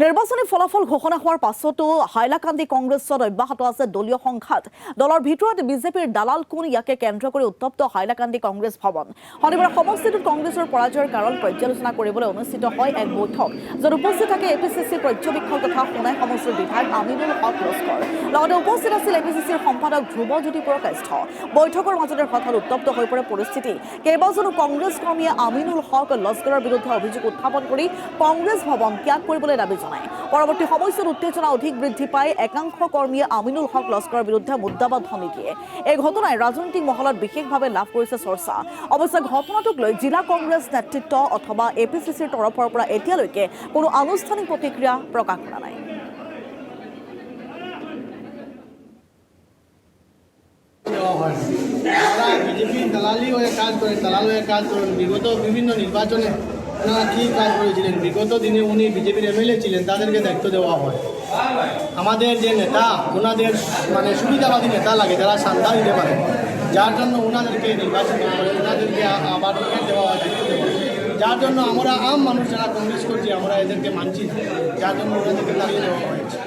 নিৰ্বাচনী ফলাফল ঘোষণা হোৱাৰ পাছতো হাইলাকান্দি কংগ্ৰেছত অব্যাহত আছে দলীয় সংঘাত। দলৰ ভিতৰত বিজেপিৰ দালাল কোন ইয়াকে কেন্দ্ৰ কৰি উত্তপ্ত হাইলাকান্দি কংগ্ৰেছ ভৱন। শনিবাৰে সমষ্টিটোত কংগ্ৰেছৰ পৰাজয়ৰ কাৰণ পৰ্যালোচনা কৰিবলৈ অনুষ্ঠিত হয় এক বৈঠক, য'ত উপস্থিত থাকে এপিচিচিৰ পৰ্যবেক্ষক তথা সোণাই সমষ্টিৰ বিধায়ক আমিনুল হক লস্কৰ। লগতে উপস্থিত আছিল এপিচিচিৰ সম্পাদক ধ্ৰুৱজ্যোতি পুৰকাষ্ঠ। বৈঠকৰ মাজতে হঠাৎ উত্তপ্ত হৈ পৰে পৰিস্থিতি। কেইবাজনো কংগ্ৰেছ কৰ্মীয়ে আমিনুল হক লস্কৰৰ বিৰুদ্ধে অভিযোগ উত্থাপন কৰি কংগ্ৰেছ ভৱন ত্যাগ কৰিবলৈ দাবী জনায়। পৰৱৰ্তী সময়ছোৱাত উত্তেজনা অধিক বৃদ্ধি পায়। একাংশ কৰ্মীয়ে আমিনুল হক লস্কৰৰ বিৰুদ্ধে মুদ্দাবাদ ধমকি দিয়ে। এই ঘটনাই ৰাজনৈতিক মহলত বিশেষভাৱে লাভ কৰিছে চৰ্চা। অৱশ্যে ঘটনাটোক লৈ জিলা কংগ্ৰেছ নেতৃত্ব অথবা এপিচিচিৰ তৰফৰ পৰা এতিয়ালৈকে কোনো আনুষ্ঠানিক প্ৰতিক্ৰিয়া প্ৰকাশ কৰা নাই। বিজেপির দালালি হয়ে কাজ করেন, দালাল হয়ে কাজ করেন। বিগত বিভিন্ন নির্বাচনে ওনারা কী কাজ করেছিলেন, বিগত দিনে উনি বিজেপির এমএলএ ছিলেন, তাদেরকে দায়িত্ব দেওয়া হয়। আমাদের যে নেতা, ওনাদের মানে সুবিধাবাদী নেতা লাগে, যারা সান্ধ্যা দিতে পারে, যার জন্য ওনাদেরকে নির্বাচন করে, ওনাদেরকে আবার টিকিট দেওয়া হয়, দায়িত্ব দেওয়া হয়। যার জন্য আমরা আম মানুষ যারা কংগ্রেস করছি, আমরা এদেরকে মানছি, যার জন্য ওনাদেরকে দাঁড়িয়ে দেওয়া হয়েছে।